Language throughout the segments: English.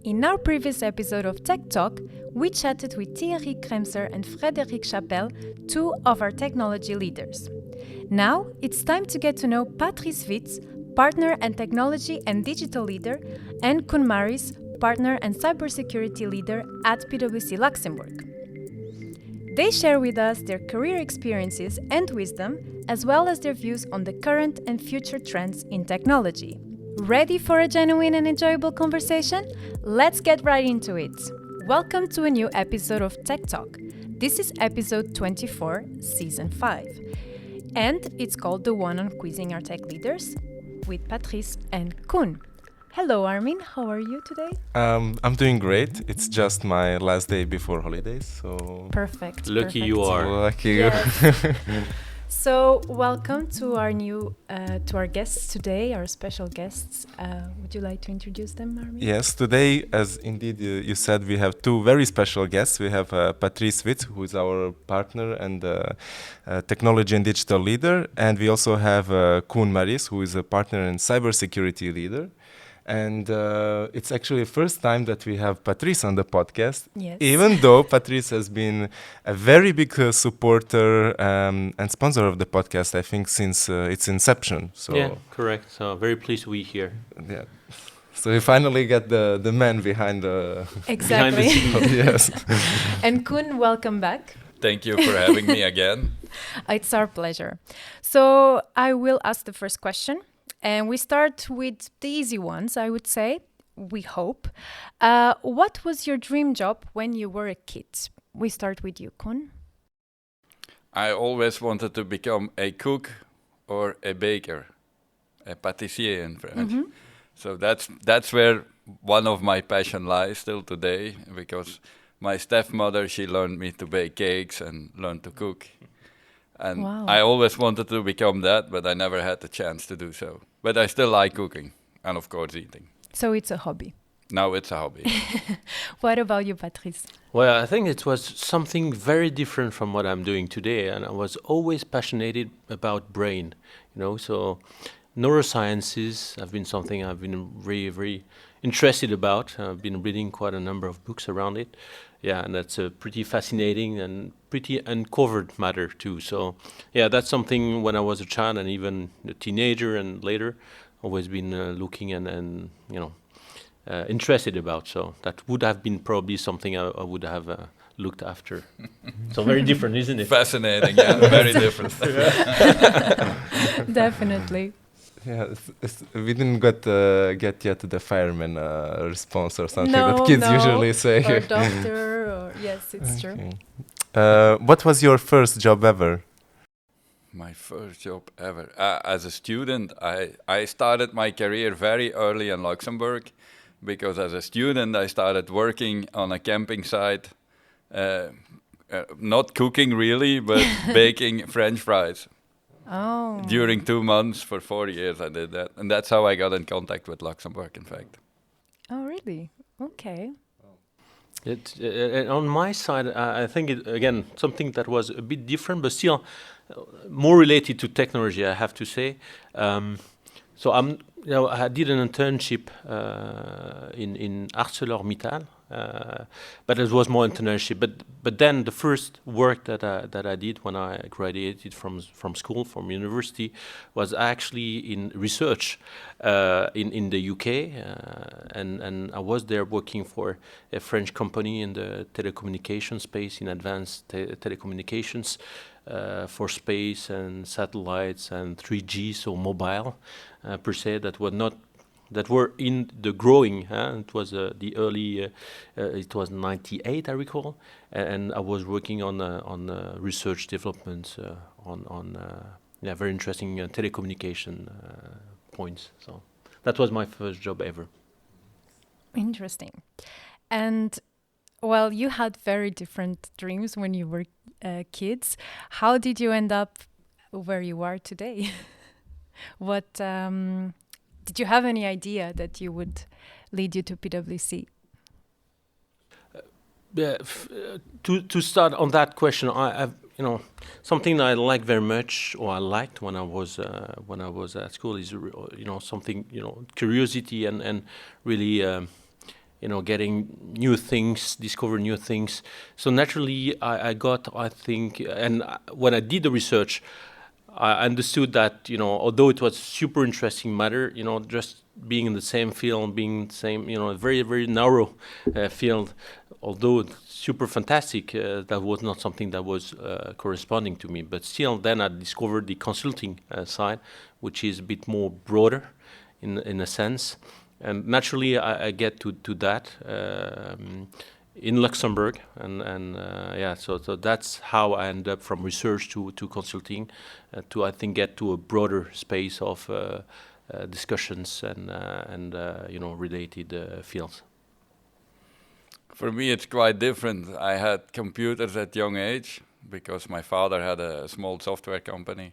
In our previous episode of Tech Talk, we chatted with Thierry Kremser and Frédéric Chapelle, two of our technology leaders. Now, it's time to get to know Patrice Witz, partner and technology and digital leader, and Koen Maris, partner and cybersecurity leader at PwC Luxembourg. They share with us their career experiences and wisdom, as well as their views on the current and future trends in technology. Ready for a genuine and enjoyable conversation? Let's get right into it. Welcome to a new episode of Tech Talk. This is episode 24, season 5. And it's called the one on quizzing our tech leaders with Patrice and Koen. Hello, Armin. How are you today? I'm doing great. It's just my last day before holidays, so... Perfect. Lucky you are. Lucky Yes. you. So, welcome to our guests today, our special guests. Would you like to introduce them, Armin? Yes, today, as indeed you said, we have two very special guests. We have Patrice Witz, who is our partner and technology and digital leader. And we also have Koen Maris, who is a partner and cybersecurity leader. And it's actually the first time that we have Patrice on the podcast, Yes. even though Patrice has been a very big supporter and sponsor of the podcast, I think, since its inception. So Yeah, correct. So very pleased to be here. yeah. So we finally get the man behind the... Exactly. Yes. And Koen, welcome back. Thank you for having me again. It's our pleasure. So I will ask the first question. And we start with the easy ones, I would say. We hope. What was your dream job when you were a kid? We start with you, Koen. I always wanted to become a cook or a baker, a pâtissier in French. Mm-hmm. So that's where one of my passion lies still today, because my stepmother, she learned me to bake cakes and learn to cook. And Wow. I always wanted to become that, but I never had the chance to do so. But I still like cooking and, of course, eating. So it's a hobby. Now it's a hobby. What about you, Patrice? Well, I think it was something very different from what I'm doing today, and I was always passionate about brain. So neurosciences have been something I've been very, very interested about. I've been reading quite a number of books around it. Yeah, and that's a pretty fascinating and pretty uncovered matter too. So, yeah, that's something when I was a child and even a teenager and later, always been looking and interested about. So that would have been probably something I would have looked after. So very different, isn't it? Fascinating, yeah, very different. Definitely. Yeah, we didn't get yet to the fireman response or something No, that kids no. usually say. Or doctor, or yes, it's true. Okay. What was your first job ever? My first job ever. As a student, I started my career very early in Luxembourg, because as a student I started working on a camping site, not cooking really, but baking French fries. Oh. During 2 months for 4 years I did that. And that's how I got in contact with Luxembourg, in fact. Oh, really? Okay. On my side, I think it, again, something that was a bit different, but still more related to technology, I have to say. So I did an internship in ArcelorMittal, but it was more internship. But then the first work that I did when I graduated from school, from university, was actually in research in the UK, and I was there working for a French company in the telecommunication space, in advanced telecommunications for space and satellites and 3G, so mobile per se, that were in the growing. It was the early, it was 98, I recall, and I was working on research developments on very interesting telecommunication points. So that was my first job ever. Interesting. And well, you had very different dreams when you were kids. How did you end up where you are today? What did you have any idea that you would lead you to PwC? To start on that question, something that I like very much, or I liked when I was at school, is something, curiosity and really getting new things, discover new things. So naturally, I think, and when I did the research, I understood that, although it was super interesting matter, just being in the same field, being the same, a very, very narrow field, although it's super fantastic, that was not something that was corresponding to me. But still, then I discovered the consulting side, which is a bit more broader in a sense. And naturally, I get to that in Luxembourg, so that's how I end up from research to consulting, to I think get to a broader space of discussions and related fields. For me, it's quite different. I had computers at young age because my father had a small software company,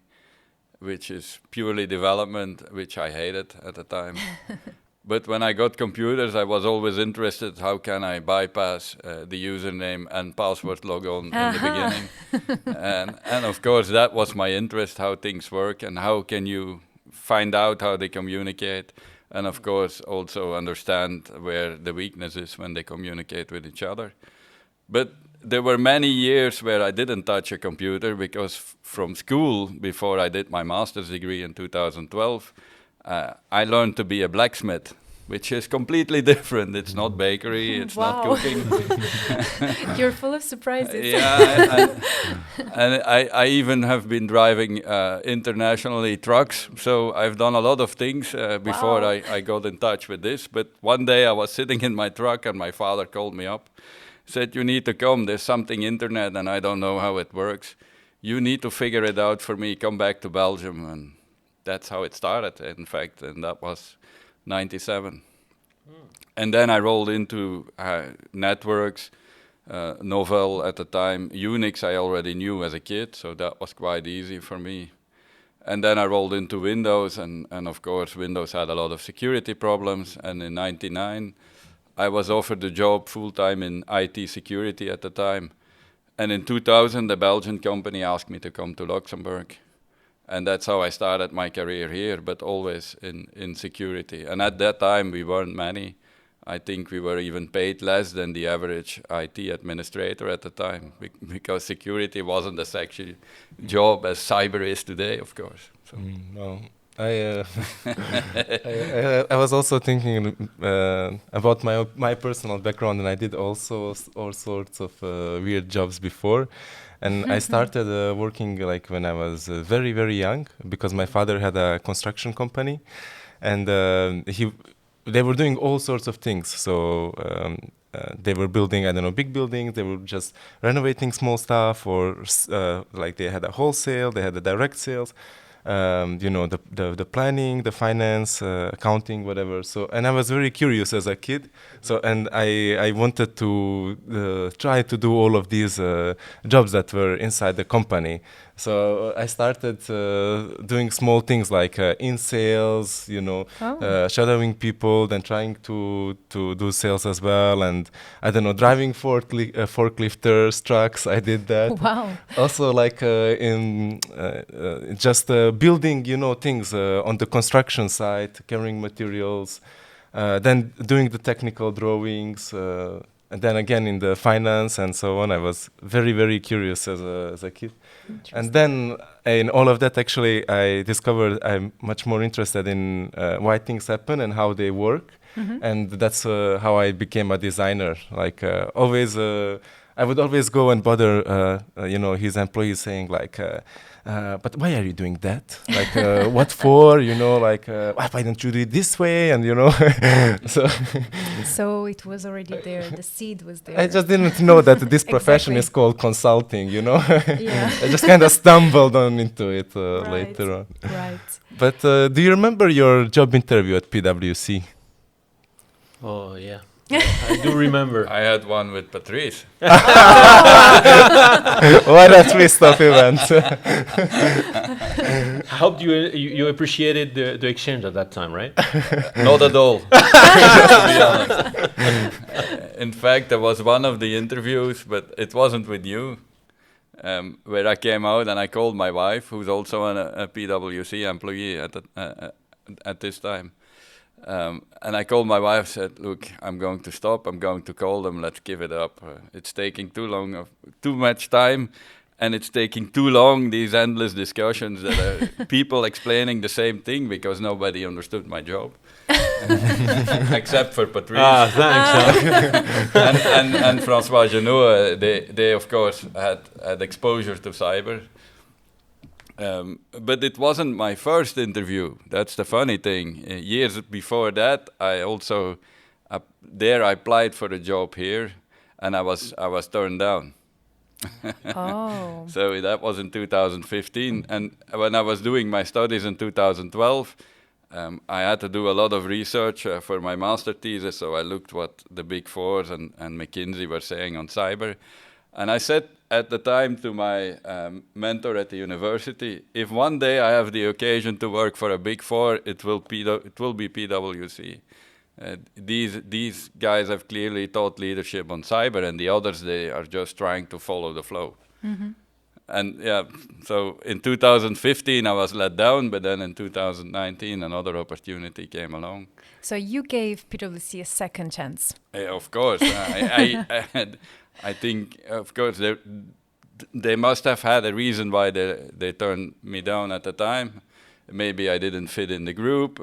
which is purely development, which I hated at the time. But when I got computers, I was always interested, how can I bypass the username and password logon in the beginning? And of course, that was my interest, how things work and how can you find out how they communicate. And of course, also understand where the weakness is when they communicate with each other. But there were many years where I didn't touch a computer because from school, before I did my master's degree in 2012, I learned to be a blacksmith, which is completely different. It's not bakery, it's not cooking. You're full of surprises. Yeah, and I even have been driving internationally trucks, so I've done a lot of things before I got in touch with this. But one day I was sitting in my truck and my father called me up, said, you need to come, there's something internet and I don't know how it works. You need to figure it out for me, come back to Belgium. And that's how it started, in fact, and that was 97. And then I rolled into networks, Novell at the time. Unix I already knew as a kid, so that was quite easy for me. And then I rolled into Windows, and of course Windows had a lot of security problems. And in 99, I was offered a job full-time in IT security at the time. And in 2000, the Belgian company asked me to come to Luxembourg. And that's how I started my career here, but always in security. And at that time, we weren't many. I think we were even paid less than the average IT administrator at the time, because security wasn't a sexy job as cyber is today, of course. So. Well, I was also thinking about my personal background, and I did also all sorts of weird jobs before. And I started working like when I was very, very young, because my father had a construction company, and they were doing all sorts of things. So they were building, big buildings. They were just renovating small stuff, or like they had a wholesale, they had the direct sales. The planning, the finance, accounting, whatever. So, and I was very curious as a kid. So, and I wanted to try to do all of these jobs that were inside the company. So I started doing small things like in sales, shadowing people, then trying to do sales as well, and driving forklifters, trucks. I did that. Wow. Also, like in just building, things on the construction site, carrying materials, then doing the technical drawings. And then again in the finance and so on. I was very, very curious as a kid. And then in all of that, actually, I discovered I'm much more interested in why things happen and how they work. Mm-hmm. And that's how I became a designer. Like always, I would always go and bother, his employees saying like, but why are you doing that? Like, what for? Why don't you do it this way? And So it was already there. The seed was there. I just didn't know that this profession is called consulting. Yeah. I just kind of stumbled into it later on. Right. But do you remember your job interview at PwC? Oh yeah. I do remember. I had one with Patrice. What a twist of events. I hope you appreciated the exchange at that time, right? Not at all, to be honest. In fact, there was one of the interviews, but it wasn't with you. where I came out and I called my wife, who's also a PwC employee at this time. And I called my wife, said, look, I'm going to stop, I'm going to call them, let's give it up. It's taking too much time, and it's taking too long, these endless discussions that are people explaining the same thing because nobody understood my job. Except for Patrice. Thanks. and François Genoux, they of course had exposure to cyber. But it wasn't my first interview. That's the funny thing. Years before that, I also I applied for a job here, and I was turned down. Oh. So that was in 2015, and when I was doing my studies in 2012, I had to do a lot of research for my master thesis. So I looked what the Big Fours and McKinsey were saying on cyber, and I said at the time to my mentor at the university, if one day I have the occasion to work for a Big Four, it will be PwC. These guys have clearly taught leadership on cyber, and the others, they are just trying to follow the flow. Mm-hmm. And yeah, so in 2015 I was let down, but then in 2019 another opportunity came along. So you gave PwC a second chance. Of course. I think, of course, they must have had a reason why they turned me down at the time. Maybe I didn't fit in the group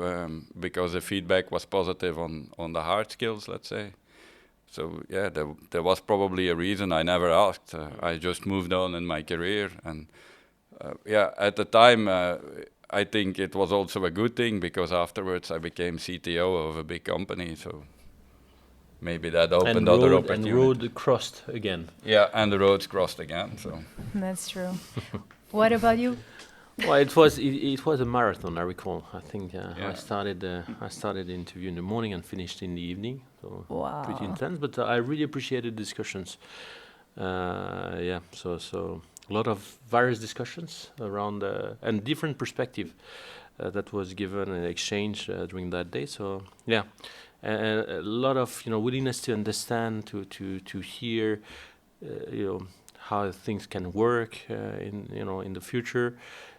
because the feedback was positive on the hard skills, let's say. So yeah, there was probably a reason. I never asked. I just moved on in my career, and yeah, at the time I think it was also a good thing because afterwards I became CTO of a big company. So maybe that opened other opportunities. And road crossed again. Yeah, and the roads crossed again. So That's true. What about you? Well, it was a marathon. I recall. I think Yeah. I started the interview in the morning and finished in the evening. So Wow. pretty intense. But I really appreciated discussions. Yeah. So a lot of various discussions around and different perspective that was given and exchanged during that day. So yeah, and a lot of willingness to understand, to hear, how things can work in the future.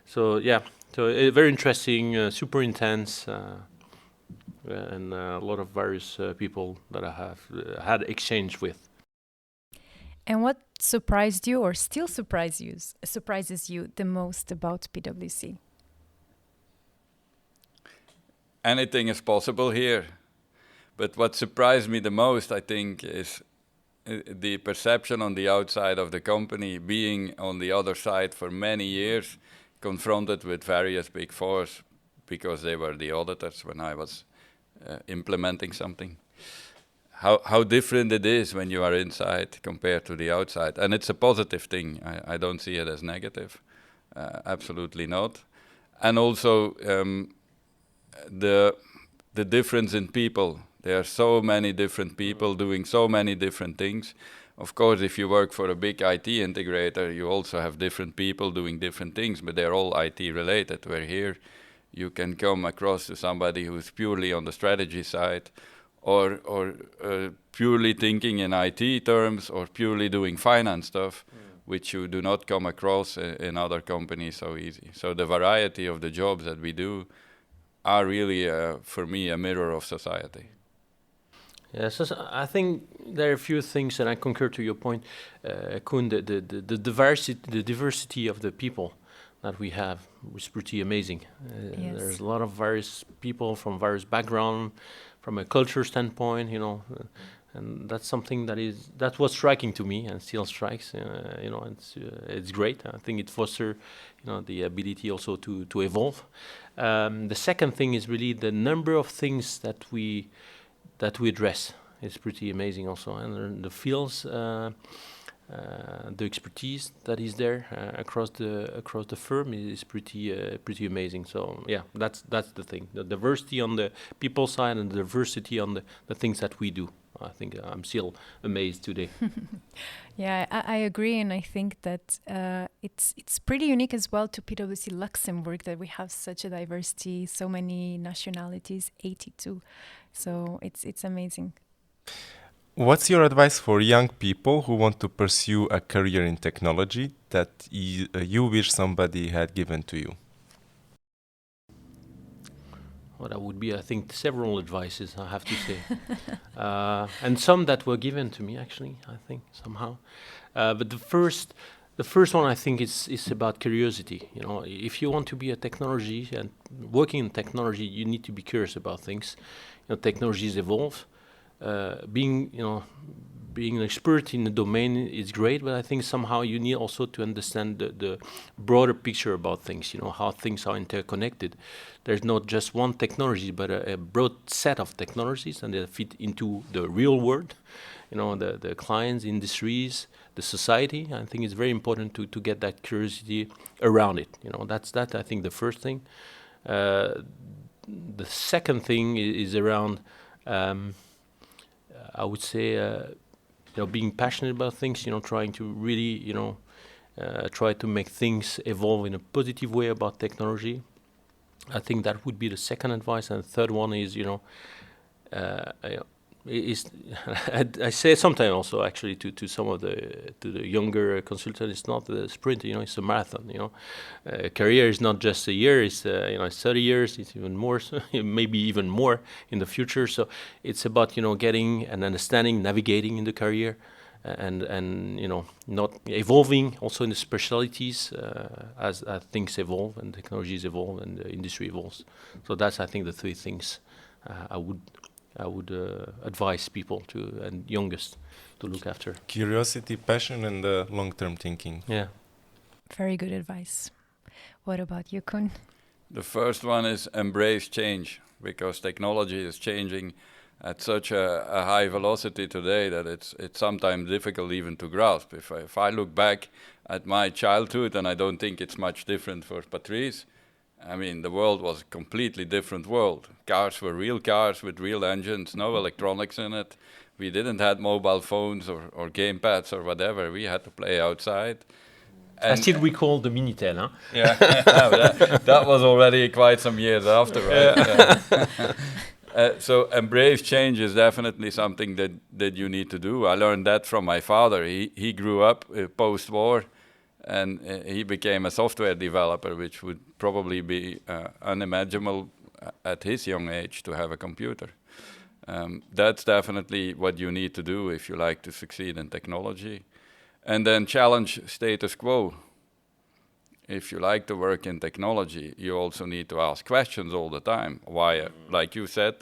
So yeah, very interesting, super intense, and a lot of various people that I have had exchange with. And what surprised you or still surprises you the most about PwC? anything is possible here. But what surprised me the most, I think, is the perception on the outside of the company, being on the other side for many years, confronted with various Big Fours because they were the auditors when I was implementing something. How different it is when you are inside compared to the outside. And it's a positive thing. I don't see it as negative. Absolutely not. And also the difference in people. There are so many different people doing so many different things. Of course, if you work for a big IT integrator, you also have different people doing different things, but they're all IT related. Where here, you can come across to somebody who's purely on the strategy side, or purely thinking in IT terms, or purely doing finance stuff, which you do not come across in other companies so easy. So the variety of the jobs that we do are really, for me, a mirror of society. Yes, I think there are a few things, and I concur to your point, Koen. The diversity of the people that we have is pretty amazing. Yes. There's a lot of various people from various backgrounds, from a culture standpoint, and that's something that was striking to me and still strikes. It's great. I think it fosters, the ability also to evolve. The second thing is really the number of things that we address. It's pretty amazing also, and the fields, the expertise that is there across the firm is pretty amazing. So yeah, that's the thing. The diversity on the people side and the diversity on the things that we do. I think I'm still amazed today. Yeah, I agree, and I think that it's pretty unique as well to PwC Luxembourg that we have such a diversity, so many nationalities, 82. So it's amazing. What's your advice for young people who want to pursue a career in technology that you wish somebody had given to you? Well, that would be, I think, several advices, I have to say. And some that were given to me, actually, I think, somehow. But the first one, I think, is about curiosity. You know, if you want to be a technology and working in technology, you need to be curious about things. You know, technologies evolve. Being an expert in the domain is great, but I think somehow you need also to understand the broader picture about things, you know, how things are interconnected. There's not just one technology, but a broad set of technologies, and they fit into the real world, you know, the clients, industries, the society. I think it's very important to get that curiosity around it. You know, that's I think, the first thing. The second thing is around, I would say, being passionate about things, you know, trying to really, try to make things evolve in a positive way about technology. I think that would be the second advice. And the third one is, I say sometimes also actually to some of the younger consultants, it's not a sprint, you know, it's a marathon. You know, career is not just a year; it's it's 30 years, it's even more, maybe even more in the future. So it's about getting and understanding, navigating in the career, and not evolving also in the specialties as things evolve and technologies evolve and the industry evolves. So that's, I think, the three things I would advise people and youngest to look after. Curiosity, passion, and long-term thinking. Yeah. Very good advice. What about you, Koen? The first one is embrace change, because technology is changing at such a high velocity today that it's sometimes difficult even to grasp. If I look back at my childhood, and I don't think it's much different for Patrice, I mean, the world was a completely different world. Cars were real cars with real engines, no electronics in it. We didn't have mobile phones or gamepads or whatever. We had to play outside. I still recall the Minitel, huh? Yeah, that was already quite some years after, right? So embrace change is definitely something that you need to do. I learned that from my father. He grew up post-war, and he became a software developer, which would probably be unimaginable at his young age to have a computer. That's definitely what you need to do if you like to succeed in technology. And then challenge status quo. If you like to work in technology, you also need to ask questions all the time. Why, like you said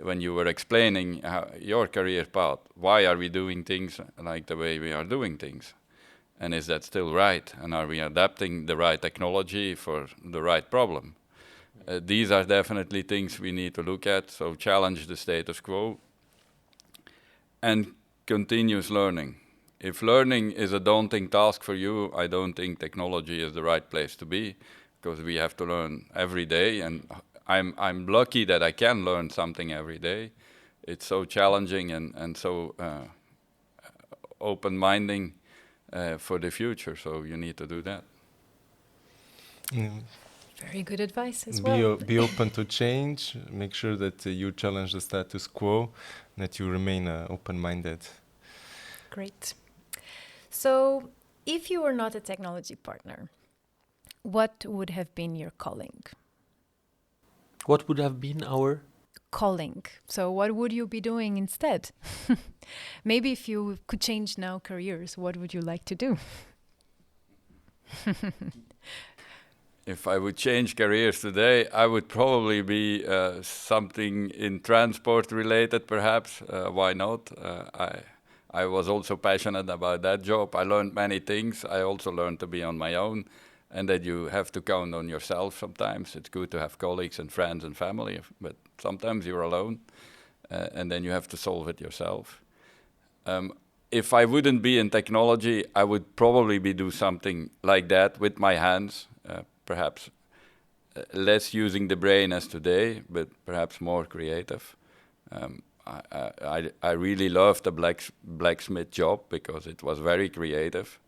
when you were explaining your career path, why are we doing things like the way we are doing things? And is that still right? And are we adapting the right technology for the right problem? These are definitely things we need to look at. So challenge the status quo and continuous learning. If learning is a daunting task for you, I don't think technology is the right place to be, because we have to learn every day. And I'm lucky that I can learn something every day. It's so challenging and so open-minded for the future, so you need to do that. Very good advice as well. Be open to change. Make sure that you challenge the status quo, that you remain open-minded. Great. So, if you were not a technology partner, what would have been your calling? What would have been our calling? So, what would you be doing instead? Maybe if you could change now careers, what would you like to do? If I would change careers today, I would probably be something in transport related, perhaps. Why not? I was also passionate about that job. I learned many things. I also learned to be on my own, and that you have to count on yourself sometimes. It's good to have colleagues and friends and family, but sometimes you're alone, and then you have to solve it yourself. If I wouldn't be in technology, I would probably do something like that with my hands, perhaps less using the brain as today, but perhaps more creative. I really loved the blacksmith job because it was very creative.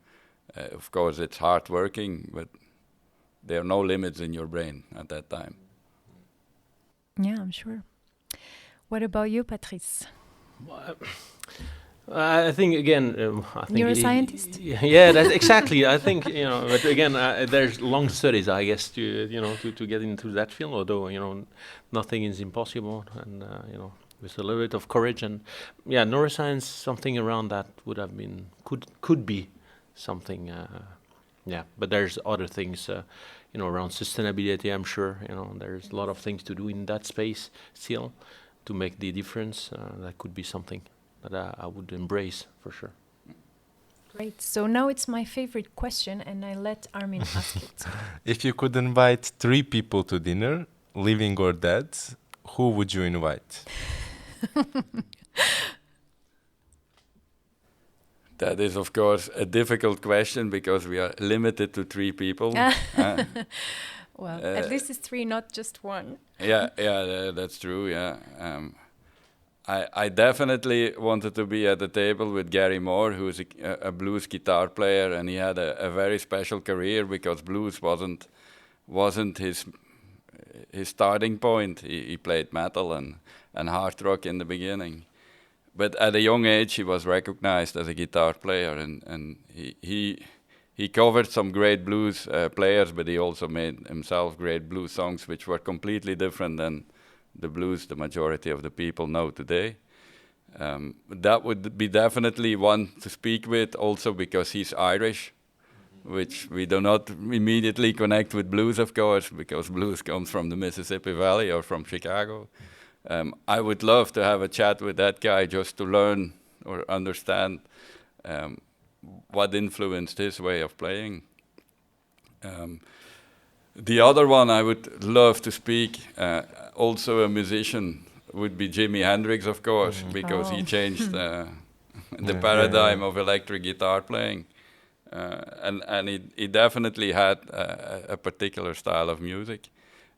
Of course, it's hard working, but there are no limits in your brain at that time. Yeah, I'm sure. What about you, Patrice? I think again, I think neuroscientist. Yeah, that's exactly. I think but again, there's long studies, I guess, to get into that field. Although nothing is impossible, and with a little bit of courage and neuroscience, something around that would have been could be something. But there's other things, around sustainability. I'm sure there's a lot of things to do in that space still to make the difference. That could be something that I would embrace for sure. Great. So now it's my favorite question, and I let Armin ask it. If you could invite 3 people to dinner, living or dead, who would you invite? That is, of course, a difficult question because we are limited to 3 people. Well, at least it's 3, not just 1. That's true. Yeah, I definitely wanted to be at the table with Gary Moore, who is a blues guitar player, and he had a very special career because blues wasn't his starting point. He played metal and hard rock in the beginning, but at a young age he was recognized as a guitar player, and he covered some great blues players, but he also made himself great blues songs, which were completely different than the blues the majority of the people know today. That would be definitely one to speak with, also because he's Irish, which we do not immediately connect with blues, of course, because blues comes from the Mississippi Valley or from Chicago. I would love to have a chat with that guy just to learn or understand what influenced his way of playing. The other one I would love to speak, also a musician, would be Jimi Hendrix, of course, because he changed the paradigm of electric guitar playing. And he definitely had a particular style of music.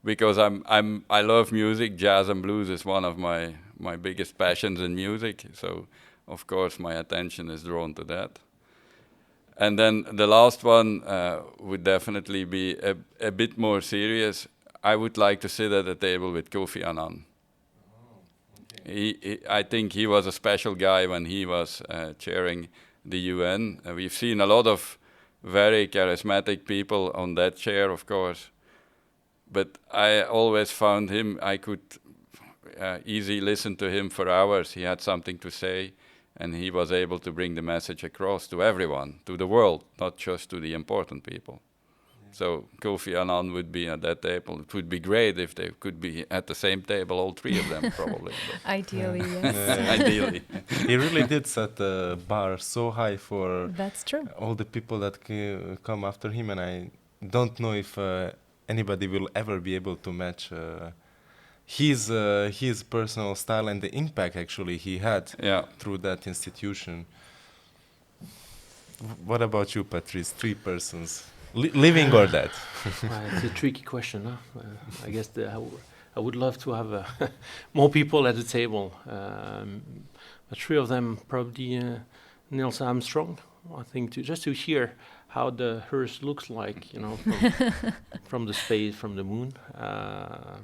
Because I love music, jazz and blues is one of my biggest passions in music. So, of course, my attention is drawn to that. And then the last one would definitely be a bit more serious. I would like to sit at a table with Kofi Annan. I think he was a special guy when he was chairing the UN. We've seen a lot of very charismatic people on that chair, of course. But I always found him, I could easily listen to him for hours. He had something to say, and he was able to bring the message across to everyone, to the world, not just to the important people. So Kofi Annan would be at that table. It would be great if they could be at the same table, all 3 of them, probably. Ideally, yes. Ideally. He really did set the bar so high for That's true. all the people that come after him, and I don't know if anybody will ever be able to match his personal style and the impact actually he had through that institution. What about you, Patrice? 3 persons, living or dead? It's a tricky question. Huh? I guess I would love to have more people at the table. But 3 of them probably Niels Armstrong. I think just to hear how the hearse looks like, from the space, from the moon. I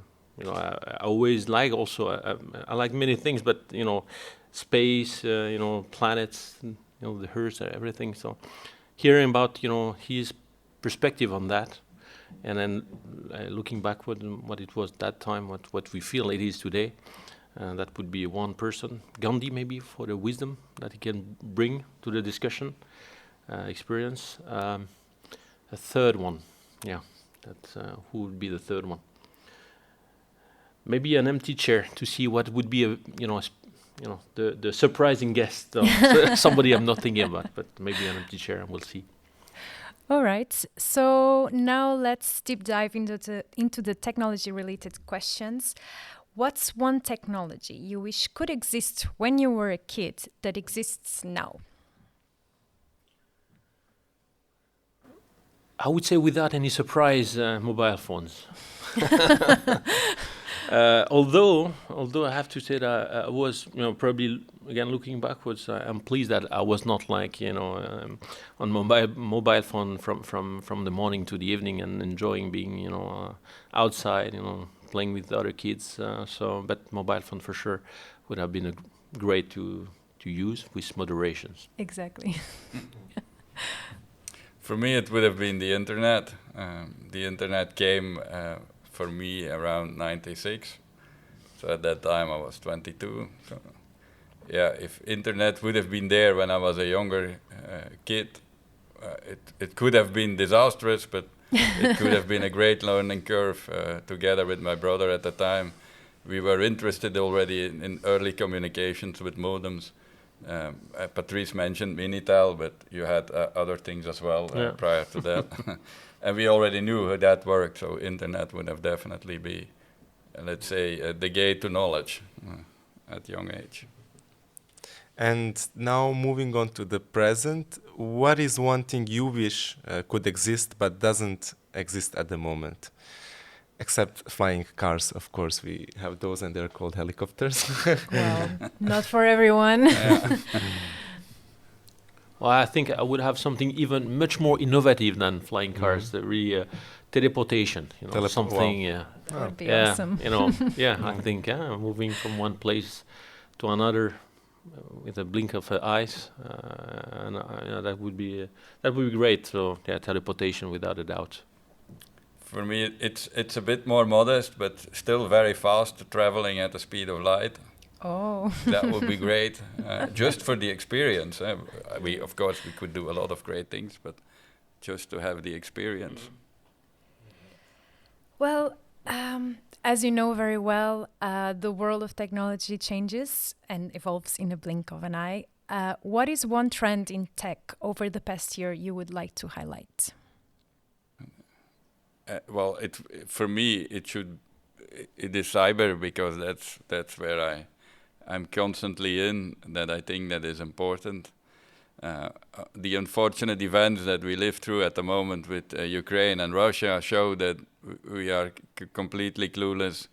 always like also. I like many things, but space, planets, the hearse, everything. So, hearing about his perspective on that, and then looking backward what it was that time, what we feel it is today, that would be one person. Gandhi, maybe, for the wisdom that he can bring to the discussion. Experience. A third one, who would be the third one? Maybe an empty chair to see what would be the surprising guest. Somebody I'm not thinking about, but maybe an empty chair, and we'll see. All right. So now let's deep dive into the technology-related questions. What's one technology you wish could exist when you were a kid that exists now? I would say, without any surprise, mobile phones. Although I have to say that I was, probably again looking backwards, I'm pleased that I was not like on mobile phone from the morning to the evening and enjoying being outside, playing with the other kids. But mobile phone for sure would have been great to use with moderations. Exactly. For me, it would have been the internet. The internet came for me around 96. So at that time I was 22. So yeah, if internet would have been there when I was a younger kid, it could have been disastrous, but it could have been a great learning curve. Together with my brother at the time, we were interested already in early communications with modems. Patrice mentioned Minitel, but you had other things as well prior to that. And we already knew how that worked, so internet would have definitely be, let's say, the gate to knowledge at young age. And now moving on to the present, what is one thing you wish could exist but doesn't exist at the moment? Except flying cars, of course, we have those and they're called helicopters. Well, not for everyone. Well, I think I would have something even much more innovative than flying cars. The really teleportation, something. That would be awesome. I think moving from one place to another with a blink of eyes, and that would be great. So teleportation without a doubt. For me, it's a bit more modest, but still very fast, traveling at the speed of light. Oh. That would be great, just for the experience. We could do a lot of great things, but just to have the experience. Well, as you know very well, the world of technology changes and evolves in a blink of an eye. What is one trend in tech over the past year you would like to highlight? For me, it is cyber, because that's where I'm constantly in. That I think that is important. The unfortunate events that we live through at the moment with Ukraine and Russia show that we are completely clueless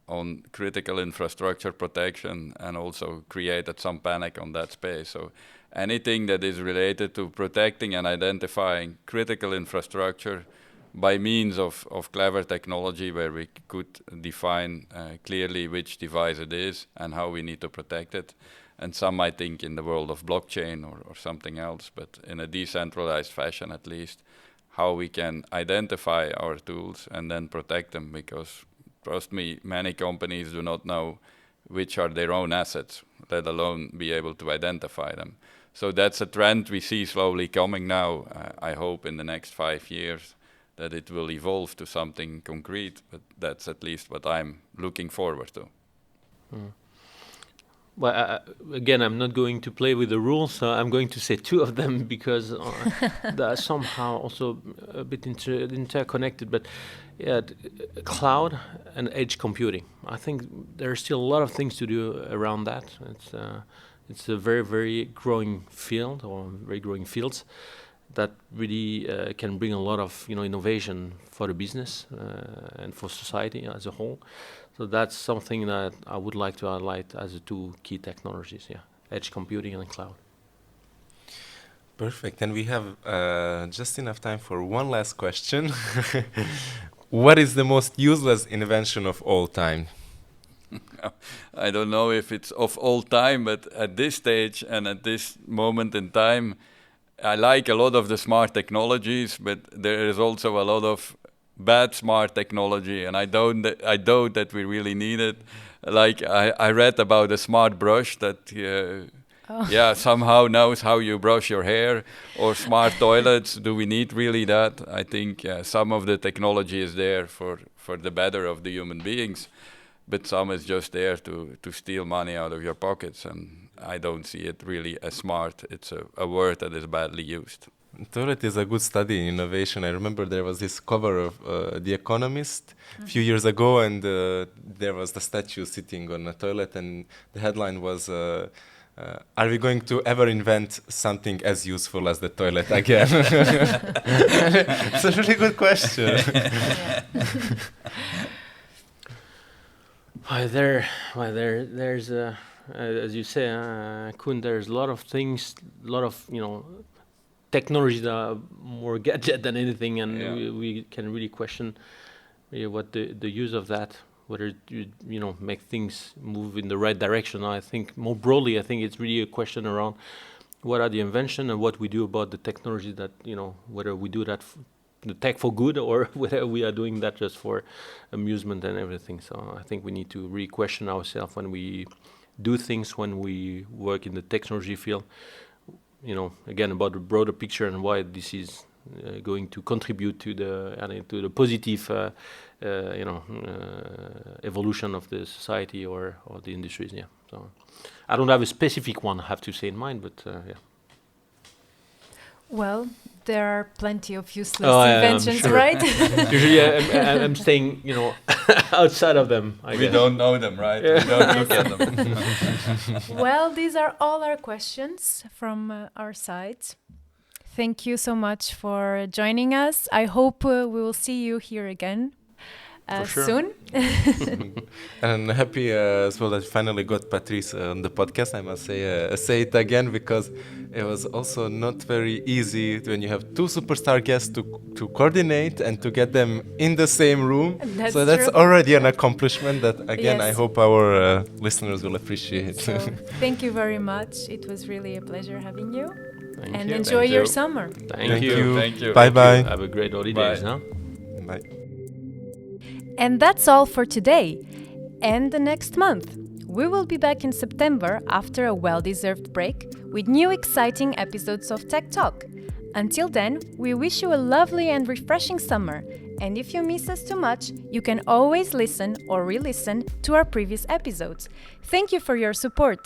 on critical infrastructure protection, and also created some panic on that space. So anything that is related to protecting and identifying critical infrastructure by means of clever technology, where we could define clearly which device it is and how we need to protect it. And some might think in the world of blockchain or something else, but in a decentralized fashion at least, how we can identify our tools and then protect them, because trust me, many companies do not know which are their own assets, let alone be able to identify them. So that's a trend we see slowly coming now. I hope in the next 5 years that it will evolve to something concrete, but that's at least what I'm looking forward to. Well, again, I'm not going to play with the rules, so I'm going to say two of them because they are somehow also a bit interconnected. But cloud and edge computing. I think there are still a lot of things to do around that. It's a very, very growing field, or very growing fields that really can bring a lot of innovation for the business and for society as a whole. So that's something that I would like to highlight as the two key technologies, edge computing and cloud. Perfect. And we have just enough time for one last question. What is the most useless invention of all time? I don't know if it's of all time, but at this stage and at this moment in time, I like a lot of the smart technologies, but there is also a lot of bad smart technology, and I doubt that we really need it. Like I read about a smart brush that somehow knows how you brush your hair, or smart toilets. Do we need really that? I think some of the technology is there for the better of the human beings, but some is just there to steal money out of your pockets, and I don't see it really as smart. It's a word that is badly used. Toilet is a good study in innovation. I remember there was this cover of The Economist a few years ago, and there was the statue sitting on a toilet, and the headline was, are we going to ever invent something as useful as the toilet again? It's a really good question. There's as you say, Koen, there's a lot of things, a lot of technology that are more gadget than anything, and we can really question what the use of that whether you know make things move in the right direction. I think more broadly, I think it's really a question around what are the invention and what we do about the technology that, you know, whether we do that the tech for good or whether we are doing that just for amusement and everything. So I think we need to really question ourselves when we do things, when we work in the technology field, you know, again, about the broader picture and why this is going to contribute to the positive evolution of the society or the industries. Yeah. So I don't have a specific one I have to say in mind, but yeah. Well, there are plenty of useless inventions, sure. right? Usually I'm staying, you know, outside of them. We don't know them, right? We don't look at them. Well, these are all our questions from our side. Thank you so much for joining us. I hope we will see you here again sure. soon. And happy as well that finally got Patrice on the podcast. I must say it again, because it was also not very easy when you have two superstar guests to coordinate and to get them in the same room. That's so that's true. already an accomplishment that, again, Yes. I hope our listeners will appreciate. So, thank you very much. It was really a pleasure having you. Thank And you. enjoy Thank your you. summer. Thank you. Thank you. Bye-bye. Have a great holidays, Bye. huh? Bye. And that's all for today and the next month. We will be back in September after a well-deserved break with new exciting episodes of Tech Talk. Until then, we wish you a lovely and refreshing summer. And if you miss us too much, you can always listen or re-listen to our previous episodes. Thank you for your support.